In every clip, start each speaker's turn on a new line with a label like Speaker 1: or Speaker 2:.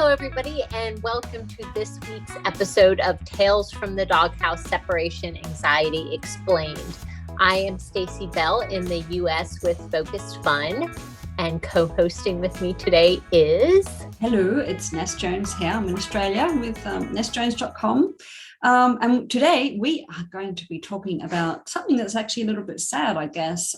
Speaker 1: Hello, everybody, and welcome to this week's episode of Tales from the Doghouse Separation Anxiety Explained. I am Stacey Bell in the U.S. with Focused Fun, and co-hosting with me today is...
Speaker 2: Hello, it's Ness Jones here. I'm in Australia with nessjones.com. And today we are going to be talking about something that's actually a little bit sad, I guess.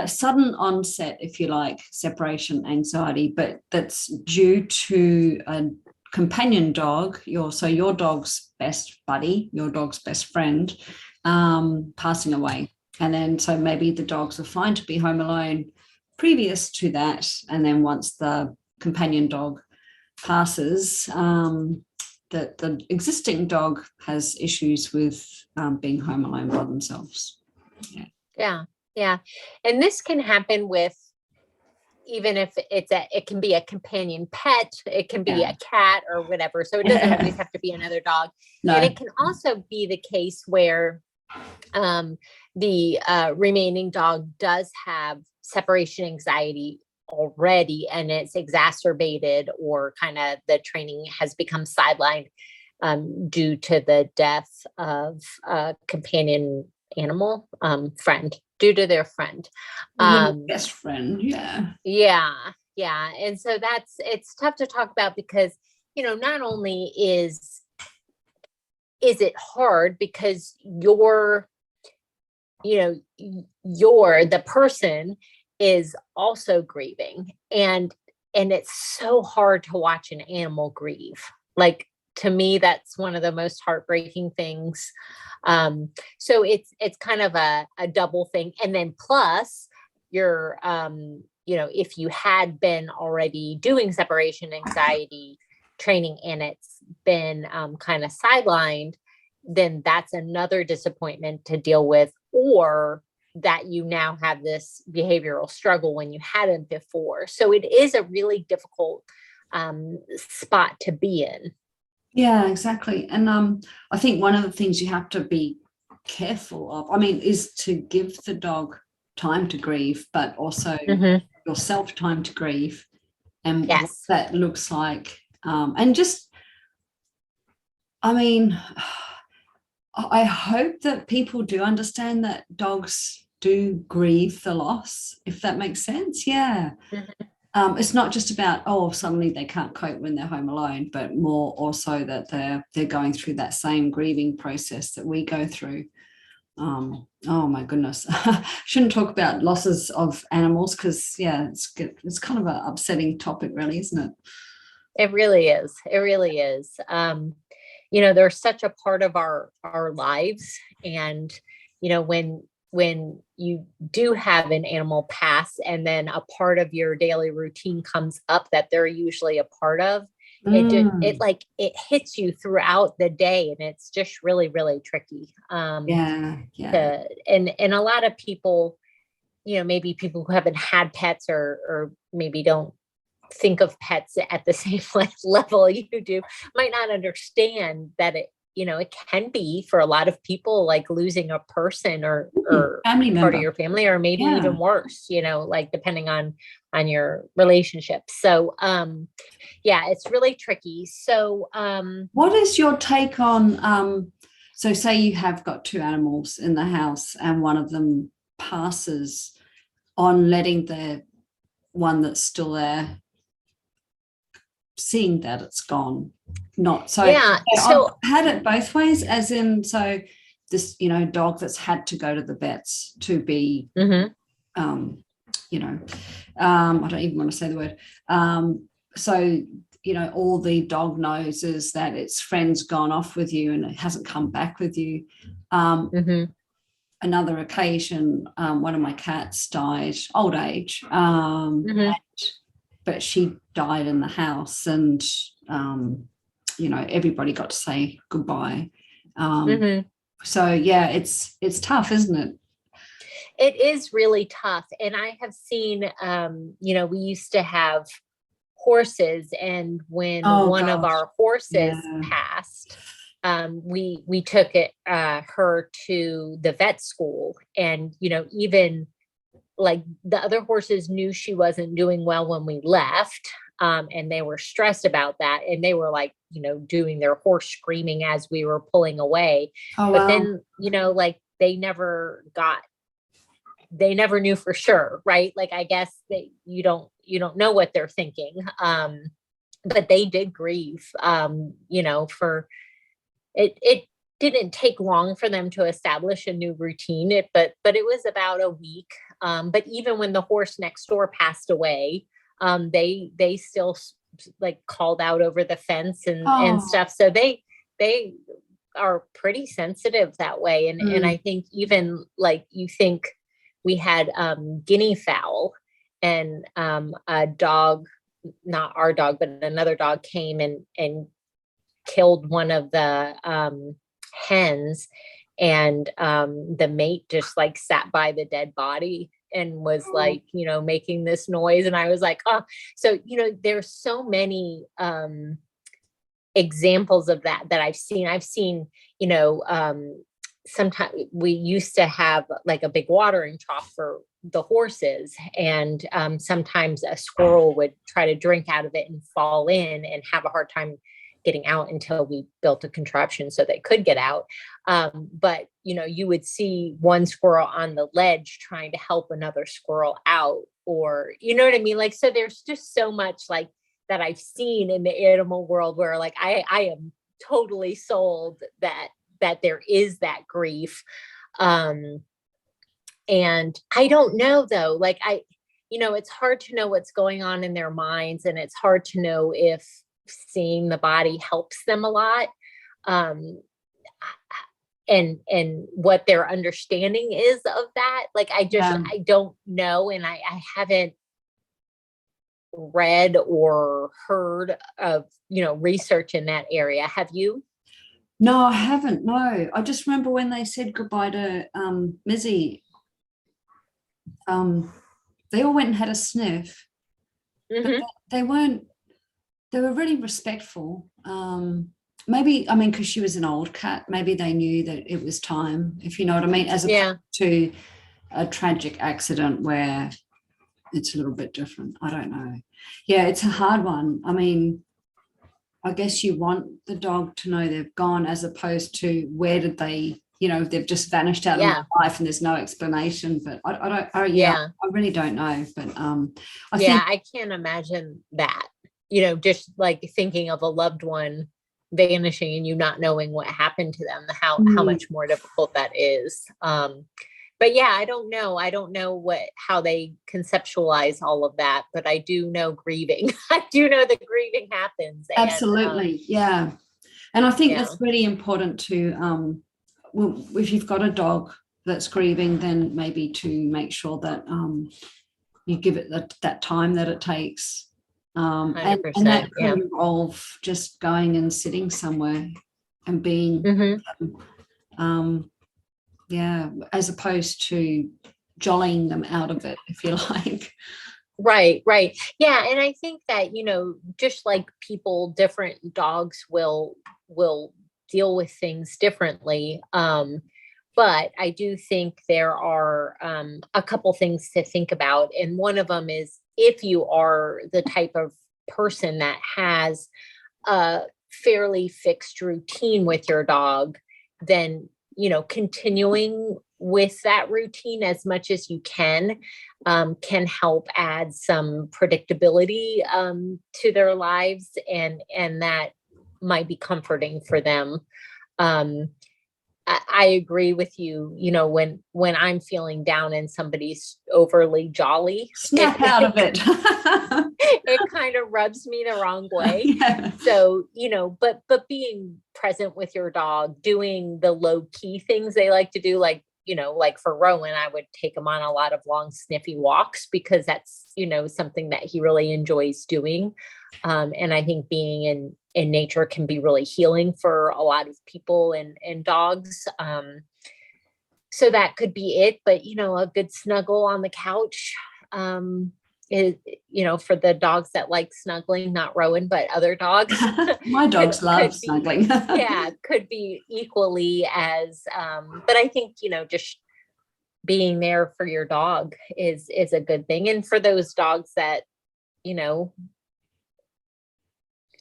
Speaker 2: Sudden onset, if you like, separation anxiety, but that's due to a companion dog, your dog's best buddy, your dog's best friend, passing away. And then so maybe the dogs were fine to be home alone previous to that, and then once the companion dog passes, the existing dog has issues with being home alone by themselves.
Speaker 1: Yeah. And this can happen with, even if it can be a companion pet, it can be a cat or whatever. So it doesn't always have to be another dog. No. And it can also be the case where the remaining dog does have separation anxiety already, and it's exacerbated, or kind of the training has become sidelined due to the death of a companion animal friend. Due to their friend,
Speaker 2: best friend.
Speaker 1: Yeah. And so it's tough to talk about because, not only is it hard because you're the person is also grieving, and it's so hard to watch an animal grieve. Like, to me, that's one of the most heartbreaking things. So it's kind of a double thing. And then plus you're, if you had been already doing separation anxiety training and it's been kind of sidelined, then that's another disappointment to deal with, or that you now have this behavioral struggle when you hadn't before. So it is a really difficult spot to be in.
Speaker 2: Yeah, exactly. And I think one of the things you have to be careful of, is to give the dog time to grieve, but also yourself time to grieve, and what that looks like. And just, I hope that people do understand that dogs do grieve the loss, if that makes sense. Yeah. It's not just about, suddenly they can't cope when they're home alone, but more also that they're going through that same grieving process that we go through. Oh my goodness. Shouldn't talk about losses of animals because, it's kind of an upsetting topic, really, isn't it?
Speaker 1: It really is. They're such a part of our lives. And, when you do have an animal pass and then a part of your daily routine comes up that they're usually a part of, it hits you throughout the day, and it's just really, really tricky. And a lot of people, maybe people who haven't had pets or maybe don't think of pets at the same level you do, might not understand that it can be, for a lot of people, like losing a person or
Speaker 2: family member,
Speaker 1: part of your family, or maybe even worse, like depending on your relationship. So, it's really tricky. So,
Speaker 2: what is your take on, so say you have got two animals in the house and one of them passes, on letting the one that's still there, seeing that it's gone? Not so. So I've had it both ways, as in, so this dog that's had to go to the vets to be I don't even want to say the word, so all the dog knows is that its friend's gone off with you and it hasn't come back with you. Another occasion, one of my cats died, old age, but she died in the house, and everybody got to say goodbye. So it's tough, isn't it?
Speaker 1: It is really tough. And I have seen, we used to have horses, and when one of our horses passed, we took her to the vet school, and, even like the other horses knew she wasn't doing well when we left. And they were stressed about that. And they were like, doing their horse screaming as we were pulling away.
Speaker 2: Oh,
Speaker 1: But
Speaker 2: wow.
Speaker 1: then, like they never knew for sure. Right. Like, I guess you don't know what they're thinking. But they did grieve, for it didn't take long for them to establish a new routine. But it was about a week. But even when the horse next door passed away, they still like called out over the fence and stuff. So they are pretty sensitive that way. And I think even like you think we had guinea fowl, and a dog, not our dog, but another dog came and killed one of the hens, and the mate just like sat by the dead body and was like, making this noise. And I was like, oh, so, there's so many examples of that I've seen, sometimes we used to have like a big watering trough for the horses, and sometimes a squirrel would try to drink out of it and fall in and have a hard time getting out until we built a contraption so they could get out. But, you would see one squirrel on the ledge trying to help another squirrel out, or, you know what I mean? Like, so there's just so much like that I've seen in the animal world where like, I am totally sold that there is that grief. And I don't know though, like it's hard to know what's going on in their minds, and it's hard to know if seeing the body helps them a lot. And what their understanding is of that. Like, I don't know. And I haven't read or heard of, research in that area. Have you?
Speaker 2: No, I haven't. No, I just remember when they said goodbye to Mizzy, they all went and had a sniff, but they weren't. They were really respectful. Maybe, because she was an old cat, maybe they knew that it was time, if you know what I mean, as opposed to a tragic accident where it's a little bit different. I don't know. Yeah, it's a hard one. I guess you want the dog to know they've gone, as opposed to where did they, they've just vanished out of my life and there's no explanation. But I really don't know. But I think
Speaker 1: I can't imagine that, just like thinking of a loved one vanishing and you not knowing what happened to them, how much more difficult that is. But I don't know how they conceptualize all of that, but I do know grieving. I do know that grieving happens.
Speaker 2: Absolutely. And I think that's really important to, if you've got a dog that's grieving, then maybe to make sure that you give it that time that it takes. And that could involve just going and sitting somewhere and being, as opposed to jollying them out of it, if you like.
Speaker 1: Right. Yeah. And I think that, just like people, different dogs will deal with things differently. But I do think there are a couple things to think about. And one of them is, if you are the type of person that has a fairly fixed routine with your dog, then, continuing with that routine as much as you can help add some predictability to their lives. And that might be comforting for them. I agree with you. When I'm feeling down and somebody's overly jolly,
Speaker 2: snap out of it.
Speaker 1: It kind of rubs me the wrong way. So, but being present with your dog, doing the low key things they like to do, like, like for Rowan, I would take him on a lot of long sniffy walks because that's, something that he really enjoys doing. And I think being in nature can be really healing for a lot of people and dogs. So that could be it. But, a good snuggle on the couch is, for the dogs that like snuggling, not Rowan, but other dogs.
Speaker 2: My dogs love snuggling.
Speaker 1: Could be equally as, but I think, just being there for your dog is a good thing. And for those dogs that,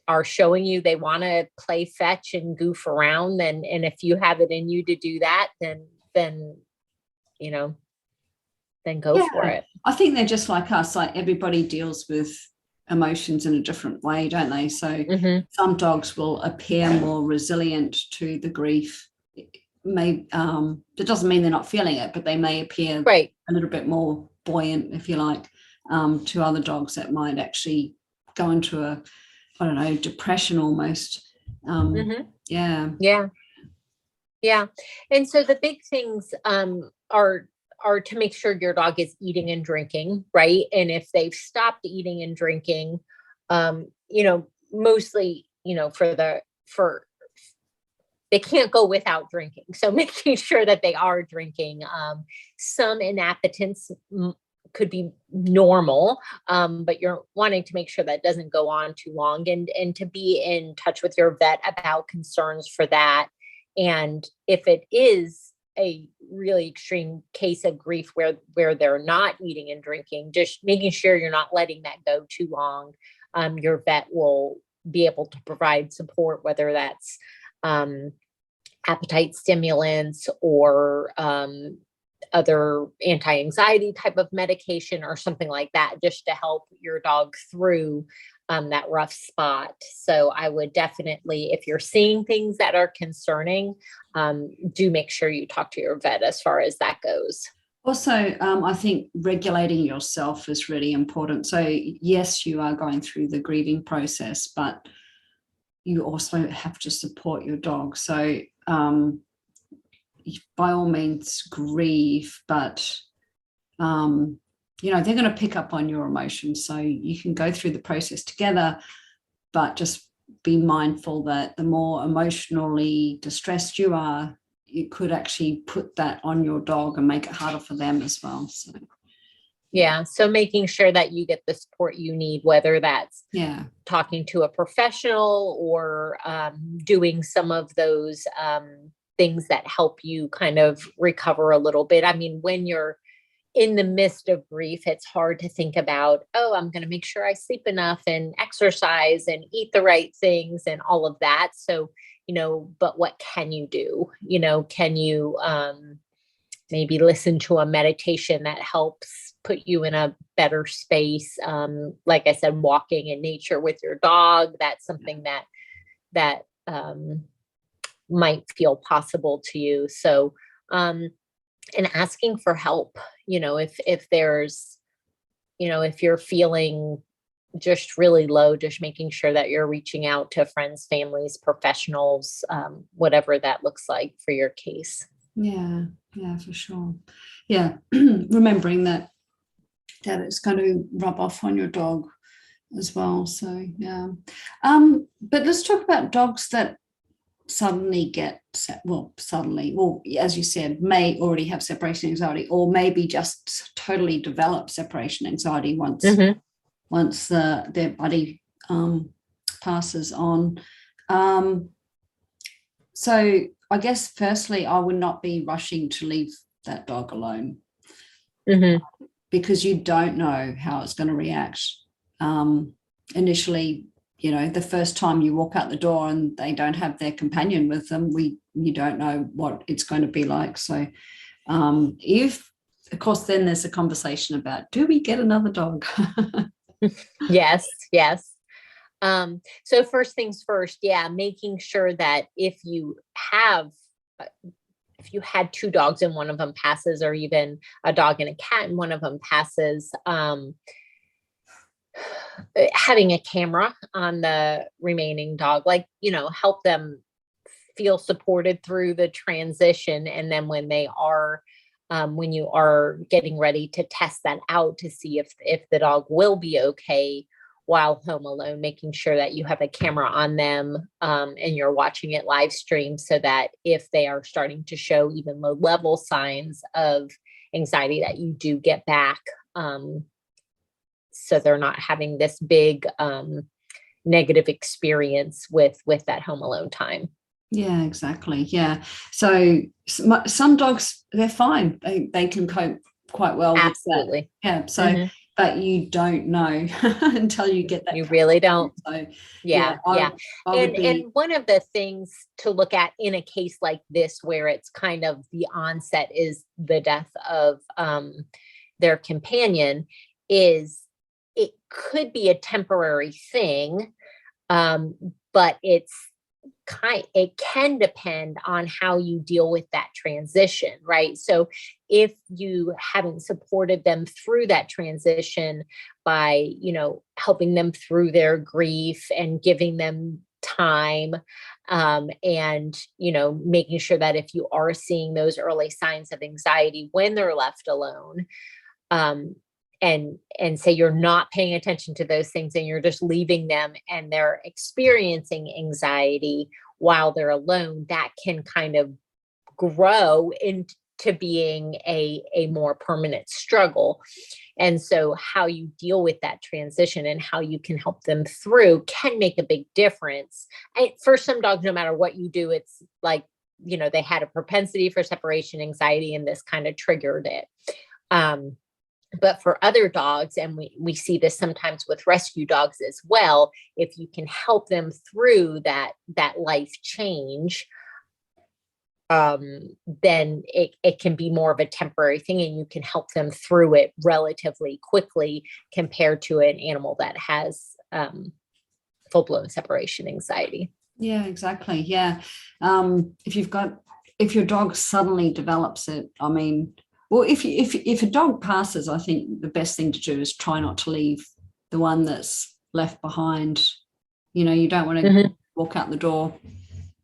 Speaker 1: are showing you they want to play fetch and goof around, and if you have it in you to do that, then you know, then go for it.
Speaker 2: I think they're just like us. Like everybody deals with emotions in a different way, don't they? So some dogs will appear more resilient to the grief. That doesn't mean they're not feeling it, but they may appear a little bit more buoyant, if you like, to other dogs that might actually go into a, I don't know, depression almost. Yeah.
Speaker 1: And so the big things are to make sure your dog is eating and drinking, right? And if they've stopped eating and drinking, mostly, they can't go without drinking. So making sure that they are drinking. Some inappetence could be normal, but you're wanting to make sure that doesn't go on too long, and to be in touch with your vet about concerns for that. And if it is a really extreme case of grief where they're not eating and drinking, just making sure you're not letting that go too long. Your vet will be able to provide support, whether that's appetite stimulants or other anti-anxiety type of medication or something like that, just to help your dog through that rough spot. So I would definitely, if you're seeing things that are concerning, do make sure you talk to your vet as far as that goes.
Speaker 2: Also, I think regulating yourself is really important. So yes, you are going through the grieving process, but you also have to support your dog. So by all means grieve, but they're going to pick up on your emotions. So you can go through the process together, but just be mindful that the more emotionally distressed you are, you could actually put that on your dog and make it harder for them as well. So
Speaker 1: making sure that you get the support you need, whether that's talking to a professional or doing some of those things that help you kind of recover a little bit. I mean, when you're in the midst of grief, it's hard to think about, I'm going to make sure I sleep enough and exercise and eat the right things and all of that. So, but what can you do? Can you maybe listen to a meditation that helps put you in a better space? Like I said, walking in nature with your dog, that's something that might feel possible to you. So, and asking for help, if there's, if you're feeling just really low, just making sure that you're reaching out to friends, families, professionals, whatever that looks like for your case.
Speaker 2: Yeah, for sure. Yeah. Remembering that it's going to rub off on your dog as well. So, yeah. But let's talk about dogs that suddenly as you said, may already have separation anxiety, or maybe just totally develop separation anxiety once their buddy passes on. So I guess firstly, I would not be rushing to leave that dog alone, because you don't know how it's going to react. Initially, the first time you walk out the door and they don't have their companion with them, you don't know what it's going to be like. So if, of course, then there's a conversation about, do we get another dog?
Speaker 1: Yes. So first things first, making sure that if you had two dogs and one of them passes, or even a dog and a cat and one of them passes, having a camera on the remaining dog, help them feel supported through the transition. And then when you are getting ready to test that out to see if the dog will be okay while home alone, making sure that you have a camera on them, and you're watching it live stream, so that if they are starting to show even low level signs of anxiety, that you do get back, so they're not having this big negative experience with that home alone time.
Speaker 2: Yeah, exactly. Yeah. So some dogs, they're fine. They can cope quite well.
Speaker 1: Absolutely.
Speaker 2: With that. Yeah. So but you don't know until you get that.
Speaker 1: You really don't.
Speaker 2: So
Speaker 1: Yeah. Yeah.
Speaker 2: I would be.
Speaker 1: And one of the things to look at in a case like this, where it's kind of the onset is the death of their companion, is it could be a temporary thing, but it can depend on how you deal with that transition, right? So if you haven't supported them through that transition by, helping them through their grief and giving them time, and making sure that if you are seeing those early signs of anxiety when they're left alone, um, and say you're not paying attention to those things and you're just leaving them and they're experiencing anxiety while they're alone, that can kind of grow into being a more permanent struggle. And so how you deal with that transition and how you can help them through can make a big difference. And for some dogs, no matter what you do, it's like, they had a propensity for separation anxiety and this kind of triggered it. But for other dogs, and we see this sometimes with rescue dogs as well, if you can help them through that life change, then it can be more of a temporary thing, and you can help them through it relatively quickly compared to an animal that has full-blown separation anxiety.
Speaker 2: Yeah, exactly. Yeah. If your dog suddenly develops it, I mean, well, if a dog passes, I think the best thing to do is try not to leave the one that's left behind. You don't want to walk out the door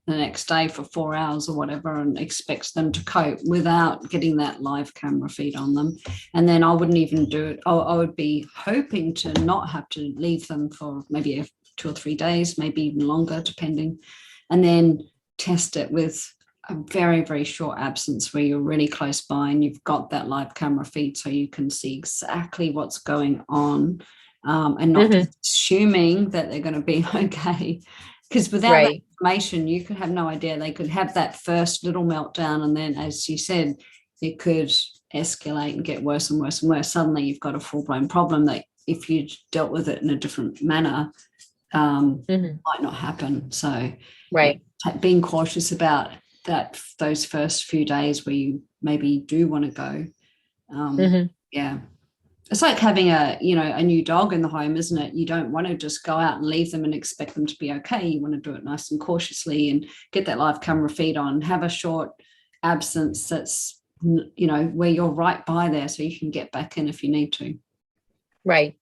Speaker 2: the next day for 4 hours or whatever and expects them to cope without getting that live camera feed on them. And then I wouldn't even do it. I would be hoping to not have to leave them for maybe 2 or 3 days, maybe even longer, depending, and then test it with a very, very short absence where you're really close by and you've got that live camera feed so you can see exactly what's going on, and not just assuming that they're going to be okay. Because without that information, you could have no idea. They could have that first little meltdown, and then, as you said, it could escalate and get worse and worse and worse. Suddenly you've got a full-blown problem that if you dealt with it in a different manner, might not happen. So being cautious about those first few days where you maybe do want to go. It's like having a new dog in the home, isn't it? You don't want to just go out and leave them and expect them to be okay. You want to do it nice and cautiously and get that live camera feed on, have a short absence that's where you're right by there so you can get back in if you need to.
Speaker 1: Right.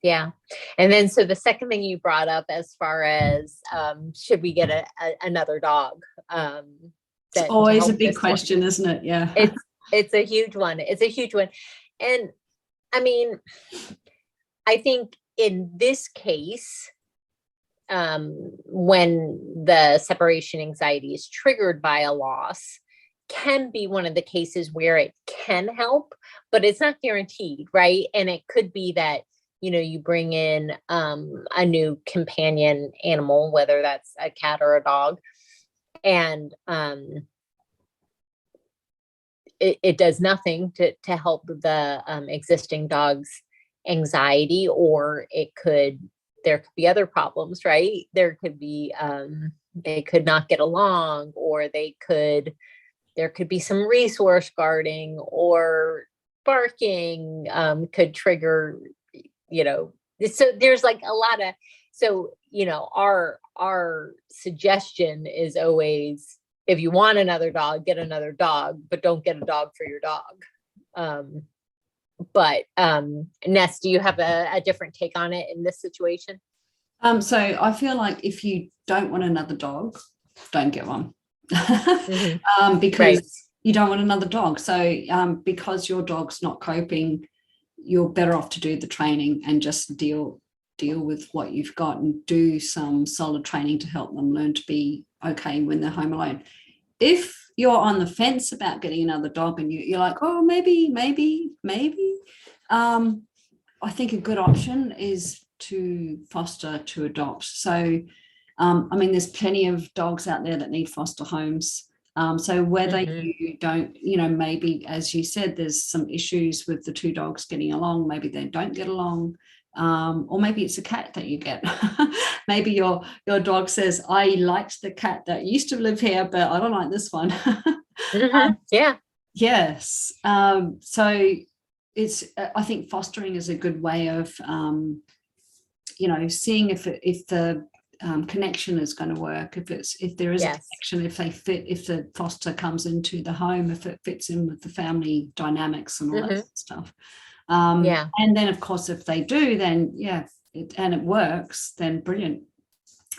Speaker 1: Yeah. And then, so the second thing you brought up as far as, should we get another dog?
Speaker 2: It's always a big question, isn't it? Yeah.
Speaker 1: It's a huge one. And I mean, I think in this case, when the separation anxiety is triggered by a loss, can be one of the cases where it can help, but it's not guaranteed, right? And it could be that you bring in a new companion animal, whether that's a cat or a dog, and it does nothing to help the existing dog's anxiety, or there could be other problems, right? There could be they could not get along, or there could be some resource guarding, or barking could trigger. So there's like a lot of, our suggestion is always, if you want another dog, get another dog, but don't get a dog for your dog. But Ness, do you have a different take on it in this situation?
Speaker 2: So I feel like if you don't want another dog, don't get one. Because you don't want another dog. So because your dog's not coping, you're better off to do the training and just deal with what you've got and do some solid training to help them learn to be okay when they're home alone. If you're on the fence about getting another dog and you're like, oh, maybe, I think a good option is to foster to adopt. So, there's plenty of dogs out there that need foster homes. So whether
Speaker 1: Mhm.
Speaker 2: you don't, you know, maybe, as you said, there's some issues with the two dogs getting along, maybe they don't get along, or maybe it's a cat that you get. Maybe your dog says, I liked the cat that used to live here, but I don't like this one.
Speaker 1: Yeah.
Speaker 2: Yes. So it's, I think fostering is a good way of, you know, seeing if the connection is going to work, if there is a
Speaker 1: Yes.
Speaker 2: connection, if they fit, if the foster comes into the home, if it fits in with the family dynamics and all that
Speaker 1: Hmm.
Speaker 2: sort of stuff.
Speaker 1: Yeah.
Speaker 2: And then, of course, if they do, then yeah, and it works, then brilliant.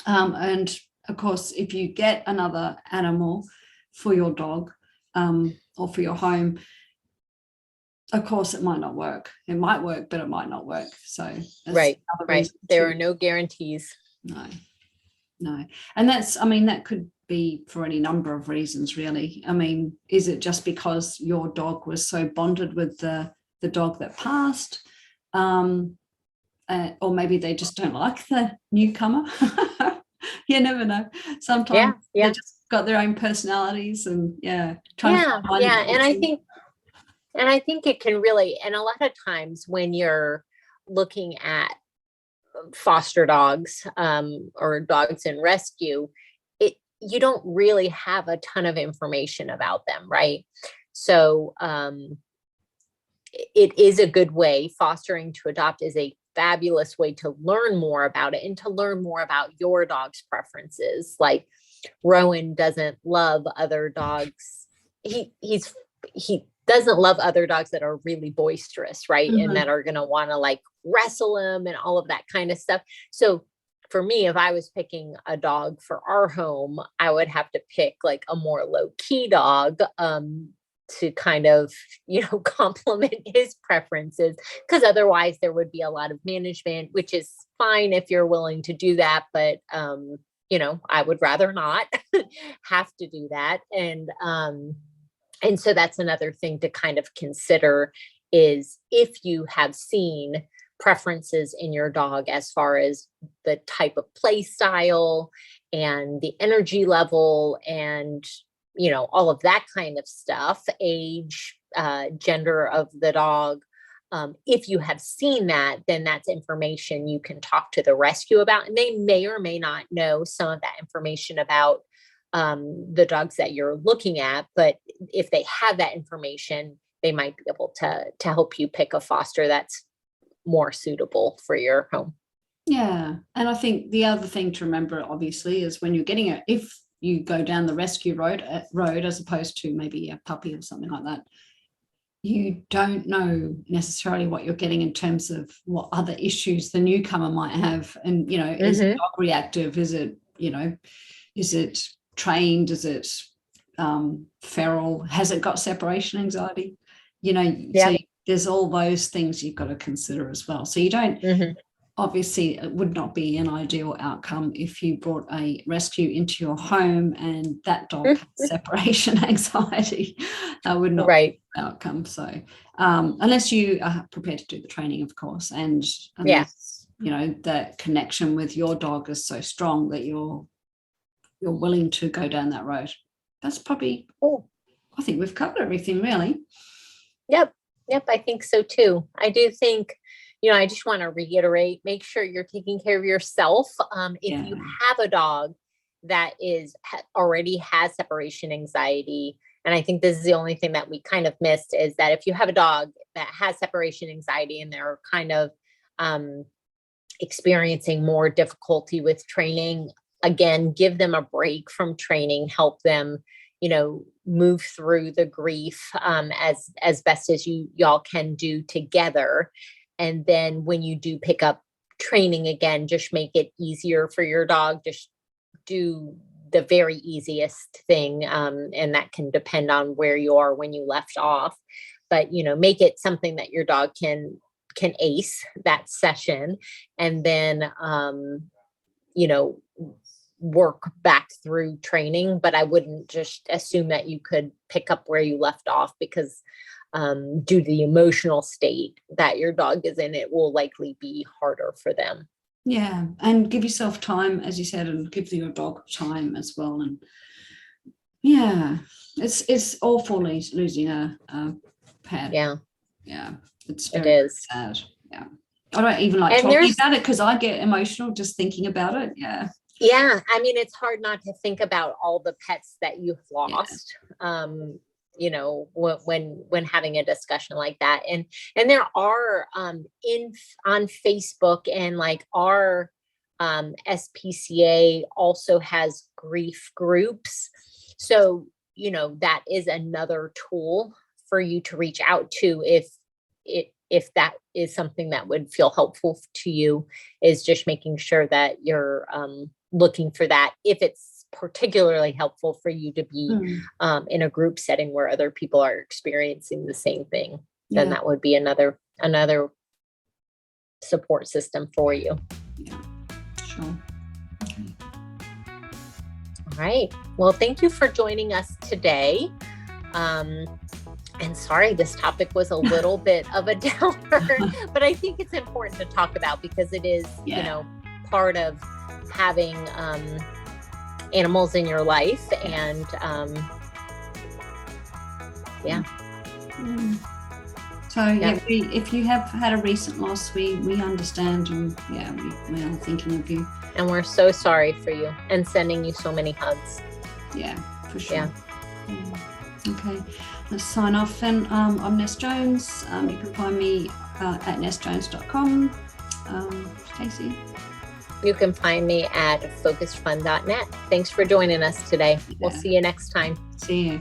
Speaker 2: And of course, if you get another animal for your dog, or for your home, of course, it might not work. It might work, but it might not work. So that's
Speaker 1: Right.
Speaker 2: another
Speaker 1: Right.
Speaker 2: reason
Speaker 1: There
Speaker 2: too.
Speaker 1: are no guarantees.
Speaker 2: No, no. And that's, I mean, that could be for any number of reasons, really. I mean, is it just because your dog was so bonded with the dog that passed? Or maybe they just don't like the newcomer. You never know. Sometimes
Speaker 1: Yeah.
Speaker 2: they
Speaker 1: Yeah.
Speaker 2: just got their own personalities, and yeah, trying to
Speaker 1: Yeah.
Speaker 2: find one
Speaker 1: Yeah.
Speaker 2: that fits in.
Speaker 1: And I think it can really, and a lot of times when you're looking at foster dogs, or dogs in rescue, you don't really have a ton of information about them, right? So it is a good way. Fostering to adopt is a fabulous way to learn more about it and to learn more about your dog's preferences. Like Rowan doesn't love other dogs. He doesn't love other dogs that are really boisterous, right? And
Speaker 2: Mhm.
Speaker 1: that are going to want to like wrestle him and all of that kind of stuff. So for me, if I was picking a dog for our home, I would have to pick like a more low key dog, to kind of, complement his preferences, because otherwise there would be a lot of management, which is fine if you're willing to do that, but I would rather not have to do that. And so that's another thing to kind of consider, is if you have seen preferences in your dog as far as the type of play style and the energy level and all of that kind of stuff, age, gender of the dog. If you have seen that, then that's information you can talk to the rescue about, and they may or may not know some of that information about the dogs that you're looking at. But if they have that information, they might be able to help you pick a foster that's more suitable for your home.
Speaker 2: Yeah. And I think the other thing to remember, obviously, is when you're getting it, if you go down the rescue road as opposed to maybe a puppy or something like that, you don't know necessarily what you're getting in terms of what other issues the newcomer might have. And, is the
Speaker 1: Mm-hmm.
Speaker 2: dog reactive? Is it, is it trained? Is it feral? Has it got separation anxiety? So
Speaker 1: Yep.
Speaker 2: there's all those things you've got to consider as well. So you don't,
Speaker 1: Mm-hmm.
Speaker 2: obviously it would not be an ideal outcome if you brought a rescue into your home and that dog has separation anxiety. That would not be
Speaker 1: Right.
Speaker 2: an outcome. So unless you are prepared to do the training, of course, and
Speaker 1: Yeah.
Speaker 2: unless that connection with your dog is so strong that you're willing to go down that road. That's probably,
Speaker 1: Cool.
Speaker 2: I think we've covered everything, really.
Speaker 1: Yep. Yep. I think so too. I do think, I just want to reiterate, make sure you're taking care of yourself. If
Speaker 2: Yeah.
Speaker 1: you have a dog that already has separation anxiety, and I think this is the only thing that we kind of missed, is that if you have a dog that has separation anxiety and they're kind of um, experiencing more difficulty with training, again, give them a break from training, help them, move through the grief, as best as y'all can do together. And then when you do pick up training again, just make it easier for your dog. Just do the very easiest thing, and that can depend on where you are when you left off. But make it something that your dog can ace that session, and then you know work back through training. But I wouldn't just assume that you could pick up where you left off, because due to the emotional state that your dog is in, it will likely be harder for them.
Speaker 2: Yeah, and give yourself time, as you said, and give your dog time as well. And Yeah, it's awful losing a pet.
Speaker 1: Yeah,
Speaker 2: It's
Speaker 1: it
Speaker 2: very, very
Speaker 1: is.
Speaker 2: sad. Yeah, I don't even like
Speaker 1: And
Speaker 2: talking about it because I get emotional just thinking about it. Yeah.
Speaker 1: I mean, it's hard not to think about all the pets that you've lost. You know, when having a discussion like that, and there are in on Facebook, and like our SPCA also has grief groups. So, you know, that is another tool for you to reach out to if that is something that would feel helpful to you, is just making sure that you're looking for that. If it's particularly helpful for you to be in a group setting where other people are experiencing the same thing, then that would be another support system for you.
Speaker 2: Yeah, sure. Okay.
Speaker 1: All right. Well, thank you for joining us today. And sorry, this topic was a little bit of a downer, but I think it's important to talk about because it is, you know, part of having animals in your life. And
Speaker 2: So if you have had a recent loss, we understand, and we are thinking of you.
Speaker 1: And we're so sorry for you and sending you so many hugs.
Speaker 2: Yeah, for sure. Okay, let's sign off then. I'm Ness Jones. You can find me at nessjones.com. Stacey?
Speaker 1: You can find me at focusedfun.net. Thanks for joining us today. We'll see you next time.
Speaker 2: See you.